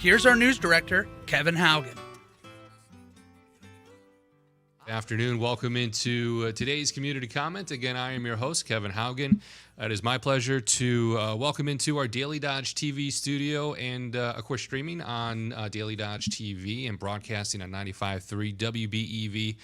Here's our news director, Kevin Haugen. Afternoon. Welcome into today's community comment. Again, I am your host, Kevin Haugen. It is my pleasure to welcome into our Daily Dodge TV studio and, of course, streaming on Daily Dodge TV and broadcasting on 95.3 WBEV,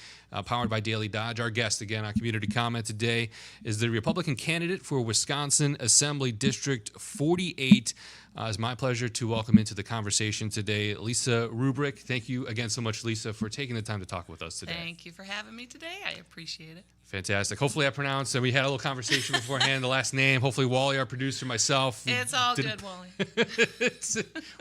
powered by Daily Dodge. Our guest, again, on community comment today is the Republican candidate for Wisconsin Assembly District 48. It's my pleasure to welcome into the conversation today Lisa Rubrich. Thank you again so much, Lisa, for taking the time to talk with us today. Thank you for having me today. I appreciate it. Fantastic. Hopefully I pronounced, and we had a little conversation beforehand, the last name. Hopefully Wally, our producer, myself. It's all good, Wally.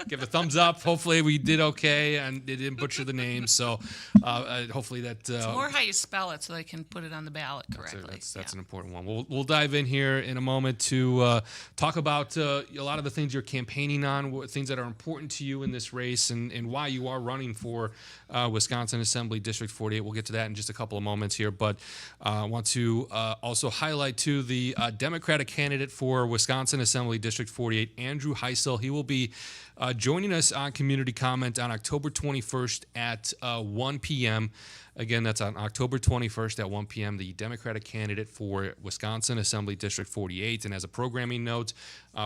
Give a thumbs up. Hopefully we did okay and didn't butcher the name. So hopefully that... it's more how you spell it so they can put it on the ballot correctly. That's an important one. We'll dive in here in a moment to talk about a lot of the things you're campaigning on, things that are important to you in this race, and why you are running for Wisconsin Assembly District 48. We'll get to that in just a couple of moments here, but I want to also highlight, too, the Democratic candidate for Wisconsin Assembly District 48, Andrew Heisel. He will be joining us on Community Comment on October 21st at 1 p.m. Again, that's on October 21st at 1 p.m., the Democratic candidate for Wisconsin Assembly District 48. And as a programming note,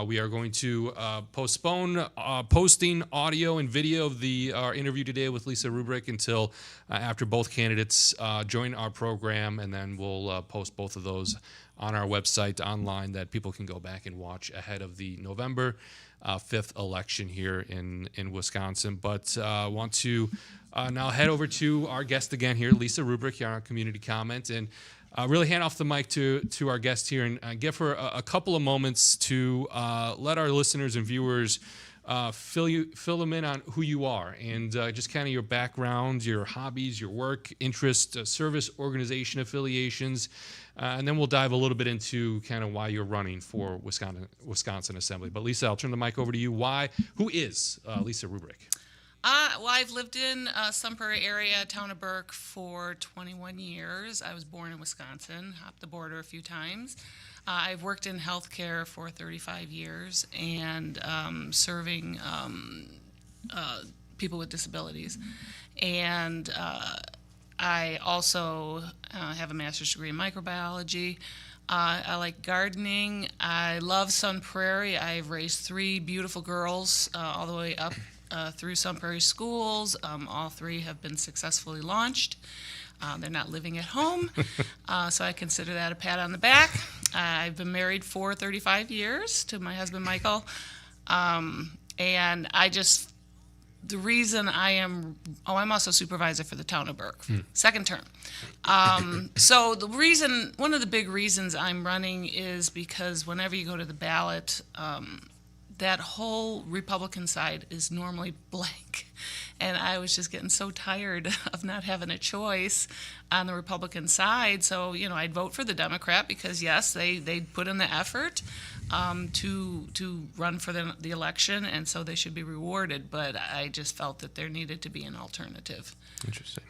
we are going to postpone posting audio and video of our interview today with Lisa Rubrich until after both candidates join our program, and then we'll post both of those on our website online that people can go back and watch ahead of the November 5th election here in Wisconsin. But I want to now head over to our guest again here, Lisa Rubrich, here on our community comment, and really hand off the mic to our guest here and give her a couple of moments to let our listeners and viewers fill them in on who you are and just kind of your background, your hobbies, your work, interests, service organization affiliations, and then we'll dive a little bit into kind of why you're running for Wisconsin Assembly. But Lisa, I'll turn the mic over to you. Who is Lisa Rubrich? Well, I've lived in Sun Prairie area, town of Burke, for 21 years. I was born in Wisconsin, hopped the border a few times. I've worked in healthcare for 35 years and serving people with disabilities. And I also have a master's degree in microbiology. I like gardening. I love Sun Prairie. I've raised 3 beautiful girls all the way up through Sun Prairie schools. All 3 have been successfully launched. They're not living at home, so I consider that a pat on the back. I've been married for 35 years to my husband, Michael, and the reason I'm also supervisor for the town of Burke, second term. So one of the big reasons I'm running is because whenever you go to the ballot, that whole Republican side is normally blank. And I was just getting so tired of not having a choice on the Republican side. So, I'd vote for the Democrat because, yes, they put in the effort to run for the election, and so they should be rewarded. But I just felt that there needed to be an alternative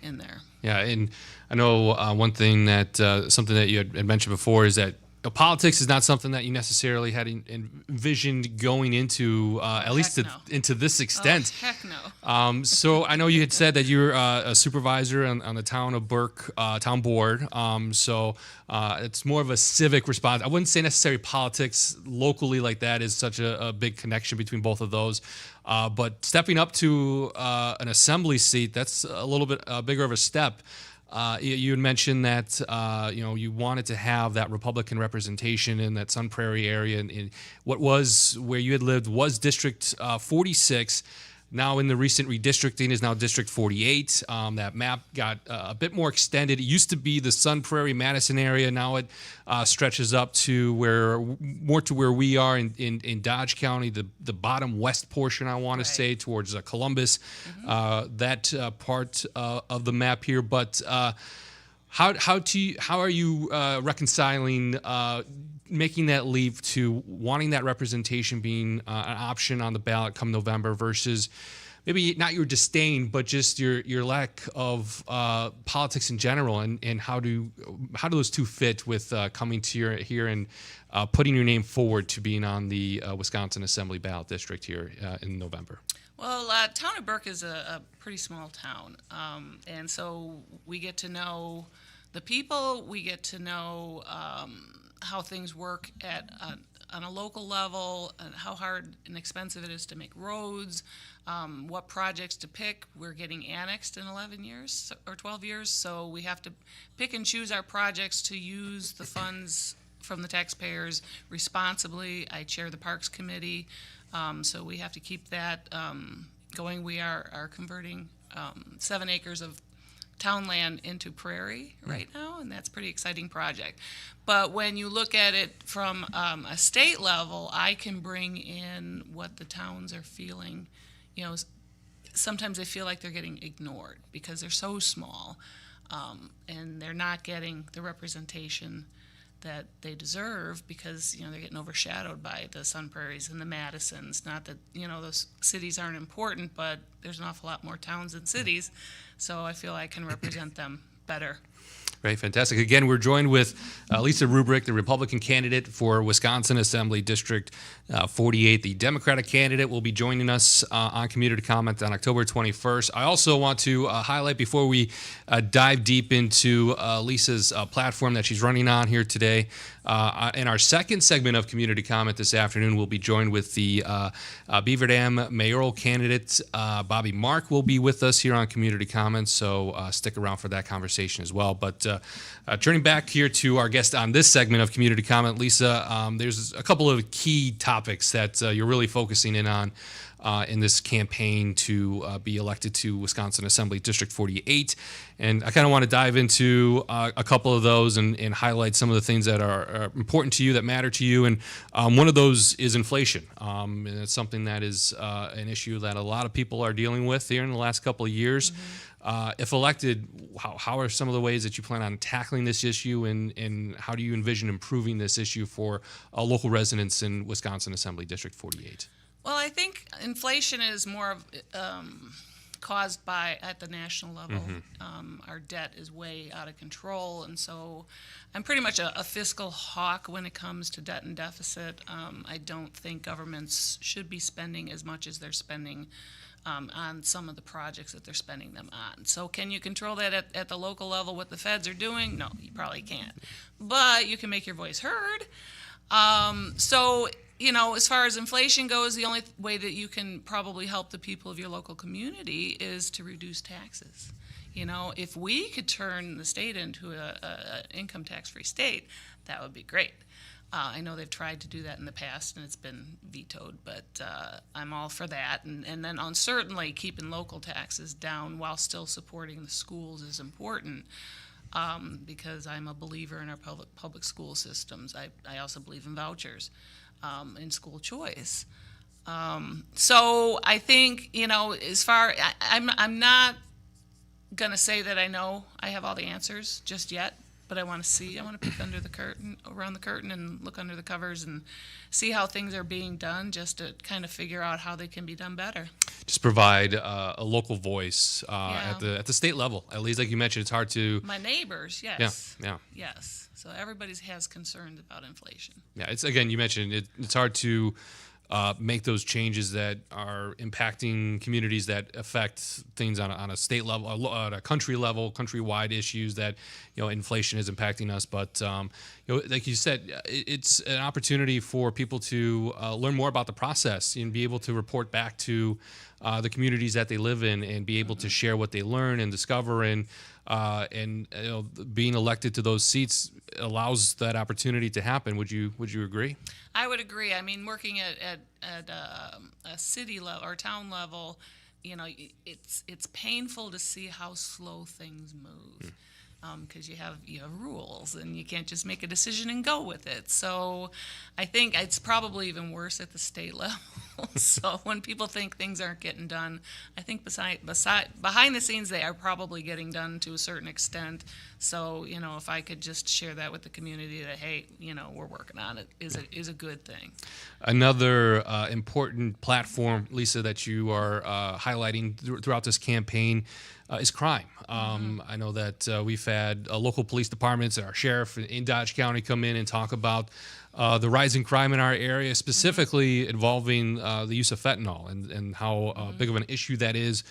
in there. Yeah, and I know one thing that something that you had mentioned before is that politics is not something that you necessarily had envisioned going into, at least into this extent. Oh, heck no. So I know you had said that you're a supervisor on the town of Burke town board. So it's more of a civic response. I wouldn't say necessarily politics locally like that is such a big connection between both of those. But stepping up to an assembly seat, that's a little bit bigger of a step. You had mentioned that you wanted to have that Republican representation in that Sun Prairie area, and what was where you had lived was District 46. Now in the recent redistricting is now District 48. That map got a bit more extended. It used to be the Sun Prairie Madison area. Now it stretches up to where we are in Dodge County, the bottom west portion, I want to say, towards Columbus. That part of the map here. But how are you reconciling making that leap to wanting that representation being an option on the ballot come November versus maybe not your disdain, but just your lack of politics in general, and how do those two fit with coming to here and putting your name forward to being on the Wisconsin Assembly ballot district here in November? Well, town of Burke is a pretty small town, and so we get to know the people. We get to know how things work on a local level, and how hard and expensive it is to make roads, what projects to pick. We're getting annexed in 11 years or 12 years, so we have to pick and choose our projects to use the funds from the taxpayers responsibly. I chair the Parks Committee, so we have to keep that going. We are converting 7 acres of town land into prairie right now, and that's a pretty exciting project. But when you look at it from a state level, I can bring in what the towns are feeling. You know, sometimes they feel like they're getting ignored because they're so small, and they're not getting the representation that they deserve because, you know, they're getting overshadowed by the Sun Prairies and the Madisons. Not that, you know, those cities aren't important, but there's an awful lot more towns than cities, so I feel I can represent them better. Right, fantastic. Again, we're joined with Lisa Rubrich, the Republican candidate for Wisconsin Assembly District 48. The Democratic candidate will be joining us on Community Comment on October 21st. I also want to highlight, before we dive deep into Lisa's platform that she's running on here today, in our second segment of Community Comment this afternoon, we'll be joined with the Beaver Dam mayoral candidate. Bobby Mark will be with us here on Community Comment, so stick around for that conversation as well. But turning back here to our guest on this segment of Community Comment, Lisa, there's a couple of key topics that you're really focusing in on in this campaign to be elected to Wisconsin Assembly District 48. And I kind of want to dive into a couple of those and highlight some of the things that are important to you, that matter to you. And one of those is inflation. And it's something that is an issue that a lot of people are dealing with here in the last couple of years. If elected, how are some of the ways that you plan on tackling this issue, and how do you envision improving this issue for local residents in Wisconsin Assembly District 48? Well, I think inflation is more of caused by, at the national level, our debt is way out of control, and so I'm pretty much a fiscal hawk when it comes to debt and deficit. I don't think governments should be spending as much as they're spending on some of the projects that they're spending them on. So can you control that at the local level, what the feds are doing? No, you probably can't. But you can make your voice heard. So, you know, as far as inflation goes, the only way that you can probably help the people of your local community is to reduce taxes. You know, if we could turn the state into a income tax-free state, that would be great. I know they've tried to do that in the past, and it's been vetoed, but I'm all for that. And then certainly keeping local taxes down while still supporting the schools is important, because I'm a believer in our public school systems. I also believe in vouchers, in school choice. So I think, you know, I'm not going to say that I know I have all the answers just yet. But I want to peek under the curtain, around the curtain, and look under the covers and see how things are being done, just to kind of figure out how they can be done better. Just provide a local voice at the state level. At least, like you mentioned, it's hard to. My neighbors, yes. Yeah. Yes. So everybody has concerns about inflation. Yeah. It's, again, you mentioned it's hard to make those changes that are impacting communities, that affect things on a state level, on a country level, countrywide issues that, you know, inflation is impacting us. But, you know, like you said, it's an opportunity for people to learn more about the process and be able to report back to the communities that they live in, and be able to share what they learn and discover. And you know, being elected to those seats allows that opportunity to happen. Would you agree? I would agree. I mean, working at a city level or town level, you know, it's painful to see how slow things move. Because you have rules, and you can't just make a decision and go with it. So I think it's probably even worse at the state level. So when people think things aren't getting done, I think behind the scenes they are probably getting done to a certain extent. So, you know, if I could just share that with the community, that, hey, you know, we're working on it, is a good thing. Another important platform, Lisa, that you are highlighting throughout this campaign is crime. I know that we've had local police departments and our sheriff in Dodge County come in and talk about the rising crime in our area, specifically involving the use of fentanyl and how big of an issue that is.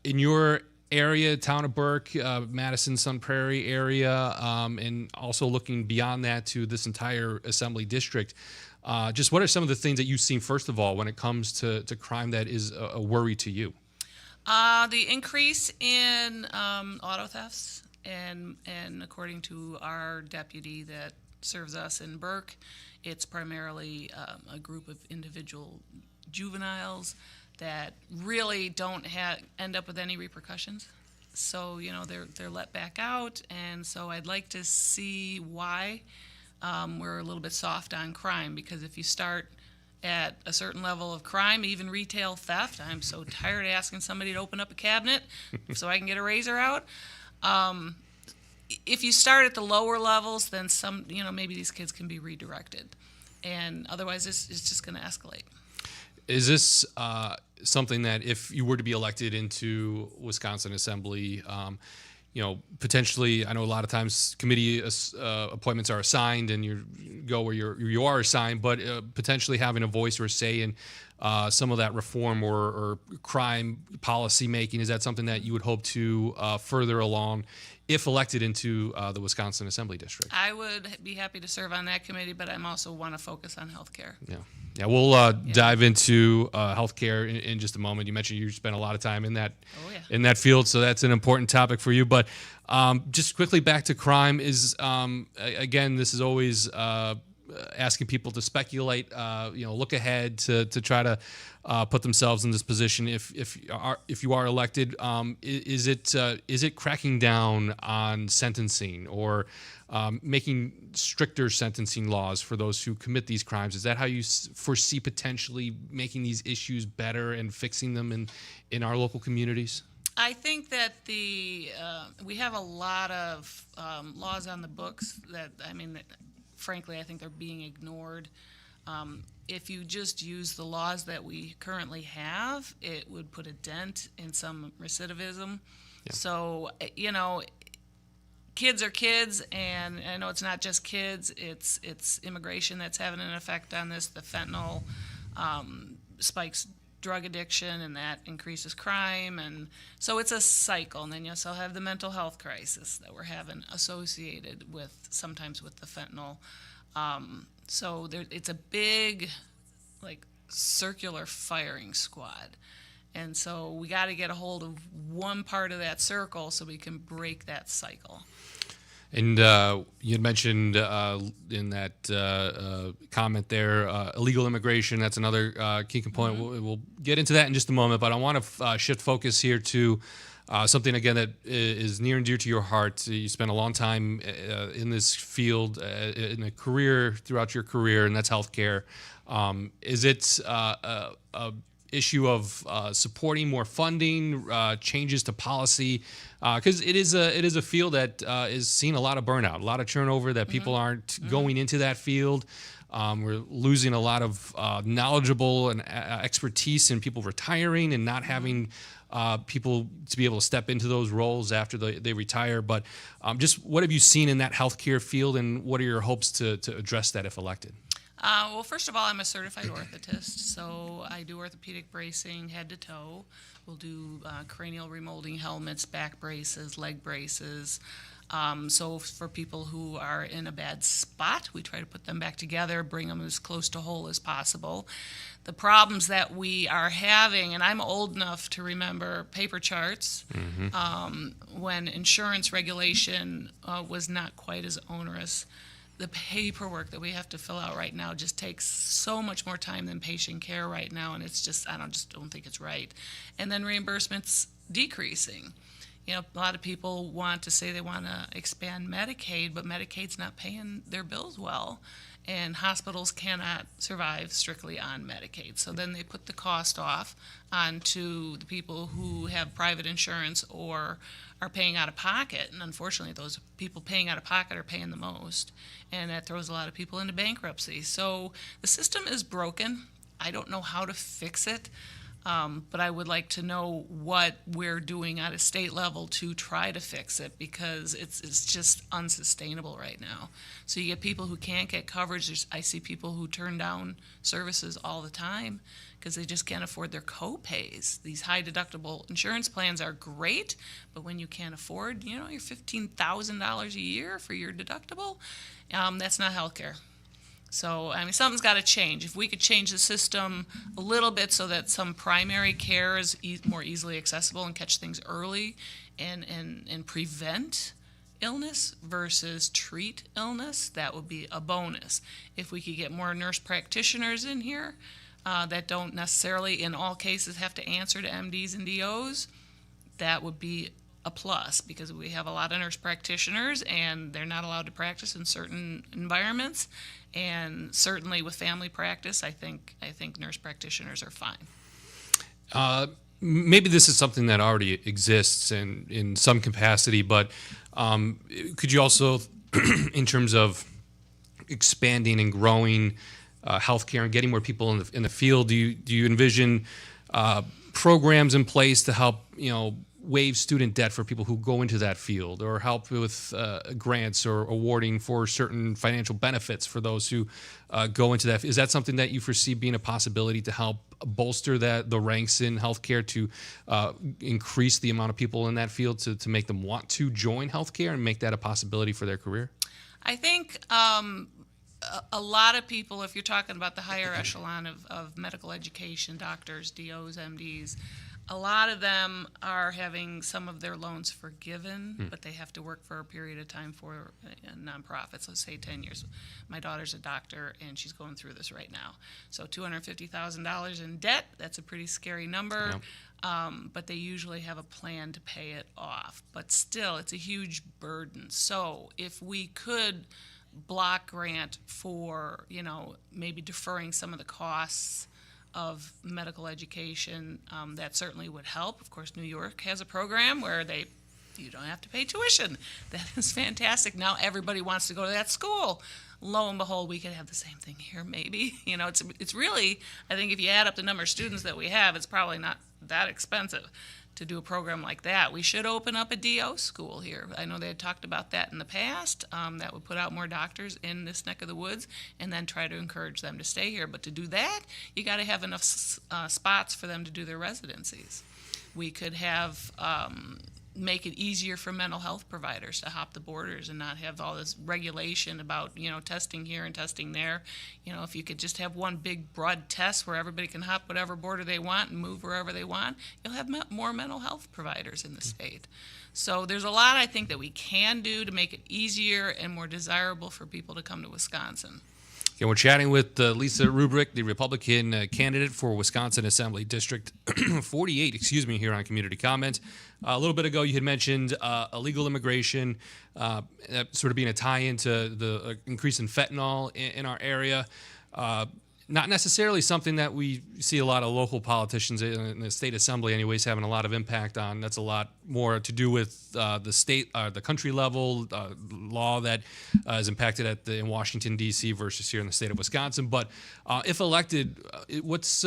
In your area, town of Burke, Madison, Sun Prairie area, and also looking beyond that to this entire assembly district, just what are some of the things that you've seen, first of all, when it comes to crime that is a worry to you? The increase in auto thefts, and according to our deputy that serves us in Burke, it's primarily a group of individual juveniles that really don't end up with any repercussions. So they're let back out, and so I'd like to see why we're a little bit soft on crime, because if you start at a certain level of crime, even retail theft, I'm so tired of asking somebody to open up a cabinet so I can get a razor out. If you start at the lower levels, then maybe these kids can be redirected, and otherwise it's just going to escalate. Is this something that if you were to be elected into Wisconsin Assembly, potentially, I know a lot of times committee appointments are assigned and you go where you are assigned, but potentially having a voice or a say in some of that reform or crime policy making, is that something that you would hope to further along if elected into the Wisconsin Assembly District? I would be happy to serve on that committee, but I'm also want to focus on healthcare. Yeah, we'll dive into healthcare in just a moment. You mentioned you spent a lot of time in that in that field, so that's an important topic for you. But just quickly back to crime is again, this is always asking people to speculate, look ahead to try to put themselves in this position. If you are elected, is it cracking down on sentencing or making stricter sentencing laws for those who commit these crimes? Is that how you foresee potentially making these issues better and fixing them in our local communities? I think that we have a lot of laws on the books that, frankly, I think they're being ignored. If you just use the laws that we currently have, it would put a dent in some recidivism. Yeah. So, kids are kids, and I know it's not just kids, it's immigration that's having an effect on this. The fentanyl spikes drug addiction, and that increases crime, and so it's a cycle. And then you also have the mental health crisis that we're having associated sometimes with the fentanyl. So it's a big, circular firing squad. And so we got to get a hold of one part of that circle so we can break that cycle. And you had mentioned in that comment there, illegal immigration. That's another key component. Mm-hmm. We'll get into that in just a moment, but I want to shift focus here to something, again, that is near and dear to your heart. You spent a long time in this field, in a career, throughout your career, and that's healthcare. Is it a issue of supporting more funding, changes to policy, because it is a field that is seeing a lot of burnout, a lot of turnover, that people aren't going into that field. We're losing a lot of knowledgeable and expertise in people retiring and not having people to be able to step into those roles after they retire. But just what have you seen in that healthcare field, and what are your hopes to address that if elected? Well, first of all, I'm a certified orthotist, so I do orthopedic bracing head to toe. We'll do cranial remolding helmets, back braces, leg braces. So for people who are in a bad spot, we try to put them back together, bring them as close to whole as possible. The problems that we are having, and I'm old enough to remember paper charts, when insurance regulation was not quite as onerous. The paperwork that we have to fill out right now just takes so much more time than patient care right now, and it's just, I don't think it's right. And then reimbursements decreasing. A lot of people want to say they want to expand Medicaid, but Medicaid's not paying their bills well, and hospitals cannot survive strictly on Medicaid. So then they put the cost off onto the people who have private insurance or are paying out of pocket, and unfortunately those people paying out of pocket are paying the most, and that throws a lot of people into bankruptcy. So the system is broken. I don't know how to fix it. But I would like to know what we're doing at a state level to try to fix it, because it's just unsustainable right now. So you get people who can't get coverage. I see people who turn down services all the time because they just can't afford their co-pays. These high deductible insurance plans are great, but when you can't afford, your $15,000 a year for your deductible, that's not healthcare. So, I mean, something's got to change. If we could change the system a little bit so that some primary care is more easily accessible and catch things early and prevent illness versus treat illness, that would be a bonus. If we could get more nurse practitioners in here that don't necessarily, in all cases, have to answer to MDs and DOs, that would be a plus, because we have a lot of nurse practitioners and they're not allowed to practice in certain environments. And certainly with family practice, I think nurse practitioners are fine. Maybe this is something that already exists in some capacity, but could you also, in terms of expanding and growing healthcare and getting more people in the field, do you envision programs in place to help waive student debt for people who go into that field, or help with grants or awarding for certain financial benefits for those who go into that? Is that something that you foresee being a possibility to help bolster the ranks in healthcare, to increase the amount of people in that field, to make them want to join healthcare and make that a possibility for their career? I think a lot of people, if you're talking about the higher echelon of medical education, doctors, DOs, MDs, a lot of them are having some of their loans forgiven, but they have to work for a period of time for nonprofits, let's say 10 years. My daughter's a doctor, and she's going through this right now. So $250,000 in debt, that's a pretty scary number, but they usually have a plan to pay it off. But still, it's a huge burden. So if we could block grant for, maybe deferring some of the costs of medical education, that certainly would help. Of course, New York has a program where you don't have to pay tuition. That is fantastic. Now everybody wants to go to that school. Lo and behold, we could have the same thing here, maybe. It's really, I think if you add up the number of students that we have, it's probably not that expensive to do a program like that. We should open up a DO school here. I know they had talked about that in the past. That would put out more doctors in this neck of the woods, and then try to encourage them to stay here. But to do that, you got to have enough spots for them to do their residencies. We could have make it easier for mental health providers to hop the borders and not have all this regulation about testing here and testing there. If you could just have one big broad test where everybody can hop whatever border they want and move wherever they want, you'll have more mental health providers in the state. So there's a lot, I think, that we can do to make it easier and more desirable for people to come to Wisconsin. And we're chatting with Lisa Rubrich, the Republican candidate for Wisconsin Assembly District 48, here on Community Comment. A little bit ago, you had mentioned illegal immigration, sort of being a tie-in to the increase in fentanyl in our area. Not necessarily something that we see a lot of local politicians in the state assembly anyways having a lot of impact on. That's a lot more to do with the state, the country level law that is impacted in Washington, D.C. versus here in the state of Wisconsin. But if elected, what's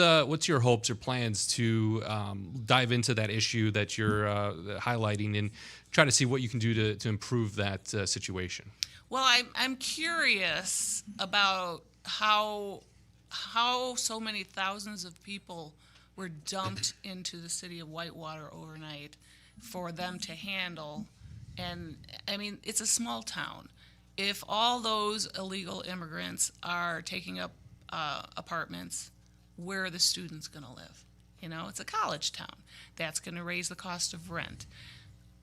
your hopes or plans to dive into that issue that you're highlighting and try to see what you can do to improve that situation? Well, I'm curious about how so many thousands of people were dumped into the city of Whitewater overnight for them to handle. And I mean, it's a small town. If all those illegal immigrants are taking up apartments, where are the students going to live? It's a college town. That's going to raise the cost of rent.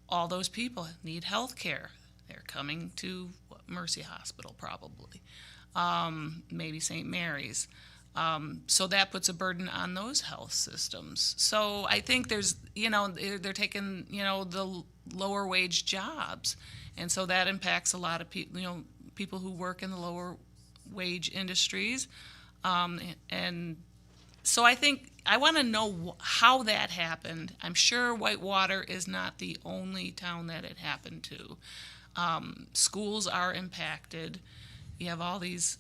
All those people need health care. They're coming to Mercy Hospital probably. Maybe St. Mary's. So that puts a burden on those health systems. So I think there's, they're taking, the lower wage jobs. And so that impacts a lot of people, people who work in the lower wage industries. And so I think I want to know how that happened. I'm sure Whitewater is not the only town that it happened to. Schools are impacted. You have all these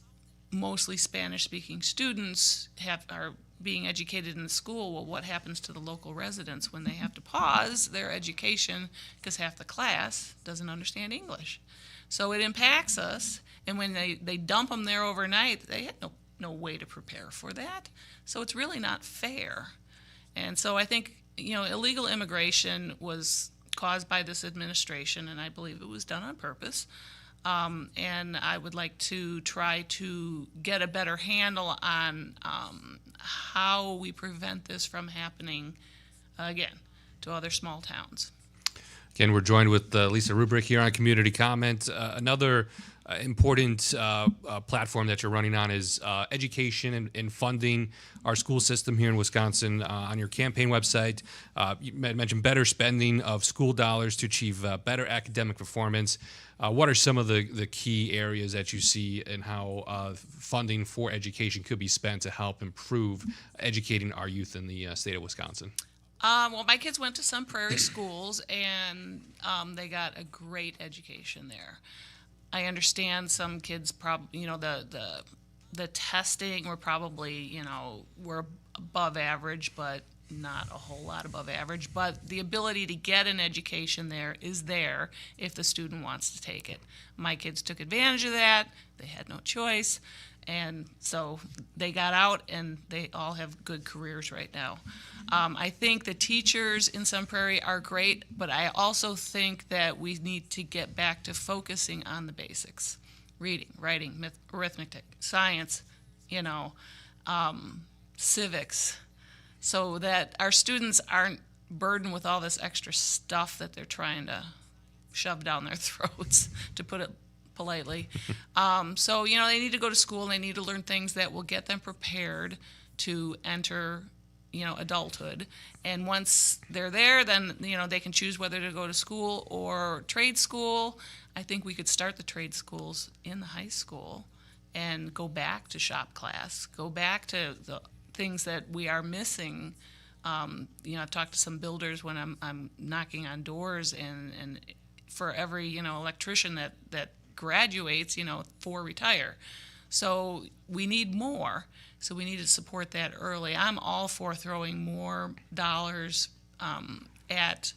mostly Spanish-speaking students are being educated in the school. Well, what happens to the local residents when they have to pause their education because half the class doesn't understand English? So it impacts us, and when they dump them there overnight, they had no way to prepare for that. So it's really not fair. And so I think, illegal immigration was caused by this administration, and I believe it was done on purpose. And I would like to try to get a better handle on how we prevent this from happening again to other small towns. Again, we're joined with Lisa Rubrich here on Community Comment. Another important platform that you're running on is education and funding our school system here in Wisconsin. On your campaign website, you mentioned better spending of school dollars to achieve better academic performance. What are some of the key areas that you see and how funding for education could be spent to help improve educating our youth in the state of Wisconsin? Well, my kids went to some prairie schools, and they got a great education there. I understand some kids probably, the testing were probably, were above average, but not a whole lot above average. But the ability to get an education there is there if the student wants to take it. My kids took advantage of that. They had no choice. And so they got out, and they all have good careers right now. I think the teachers in Sun Prairie are great, but I also think that we need to get back to focusing on the basics: reading, writing, arithmetic, science, civics, so that our students aren't burdened with all this extra stuff that they're trying to shove down their throats, to put it politely. So, they need to go to school, and they need to learn things that will get them prepared to enter, adulthood. And once they're there, then, they can choose whether to go to school or trade school. I think we could start the trade schools in the high school and go back to shop class, go back to the things that we are missing. I've talked to some builders when I'm knocking on doors, and for every, electrician that graduates, 4 retire. So we need more. So we need to support that early. I'm all for throwing more dollars at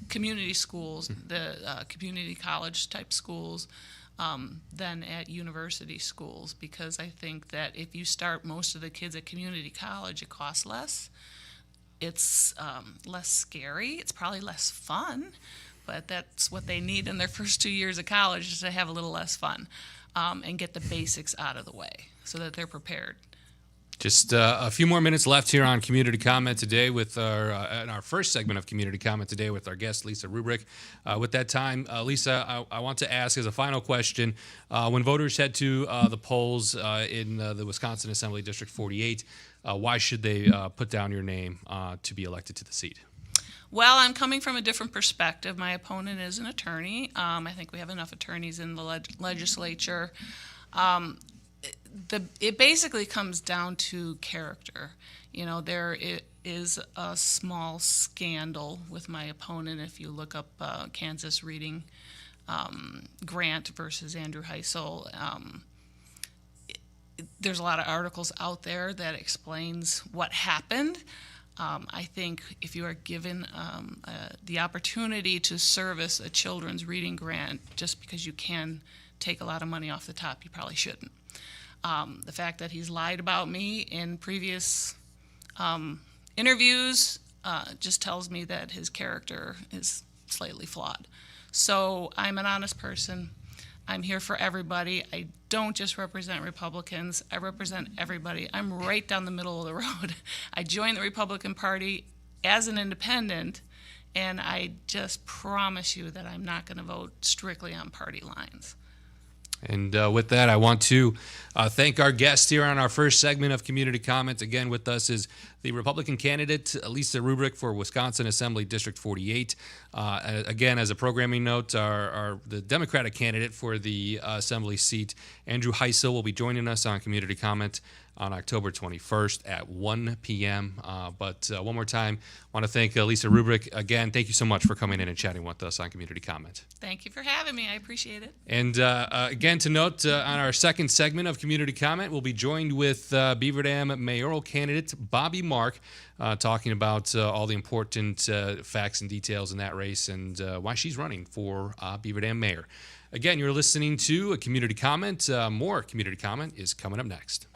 community schools, the community college type schools, than at university schools, because I think that if you start most of the kids at community college, it costs less. It's less scary. It's probably less fun. But that's what they need in their first 2 years of college, is to have a little less fun and get the basics out of the way so that they're prepared. Just a few more minutes left here on Community Comment today with in our first segment of Community Comment today with our guest, Lisa Rubrich. With that time, Lisa, I want to ask as a final question, when voters head to the polls in the Wisconsin Assembly District 48, why should they put down your name to be elected to the seat? Well, I'm coming from a different perspective. My opponent is an attorney. I think we have enough attorneys in the legislature. It basically comes down to character. There is a small scandal with my opponent. If you look up Kansas Reading Grant versus Andrew Heisel, there's a lot of articles out there that explains what happened. I think if you are given the opportunity to service a children's reading grant just because you can take a lot of money off the top, you probably shouldn't. The fact that he's lied about me in previous interviews just tells me that his character is slightly flawed. So I'm an honest person. I'm here for everybody. I don't just represent Republicans. I represent everybody. I'm right down the middle of the road. I joined the Republican Party as an independent, and I just promise you that I'm not going to vote strictly on party lines. And with that, I want to thank our guest here on our first segment of Community Comment. Again, with us is the Republican candidate, Lisa Rubrich, for Wisconsin Assembly District 48. Again, as a programming note, the Democratic candidate for the Assembly seat, Andrew Heisel, will be joining us on Community Comment on October 21st at 1 p.m. But one more time, I want to thank Lisa Rubrich. Again, thank you so much for coming in and chatting with us on Community Comment. Thank you for having me. I appreciate it. And again, to note, on our second segment of Community Comment, we'll be joined with Beaver Dam mayoral candidate Bobby Mark, talking about all the important facts and details in that race and why she's running for Beaver Dam mayor. Again, you're listening to a Community Comment. More Community Comment is coming up next.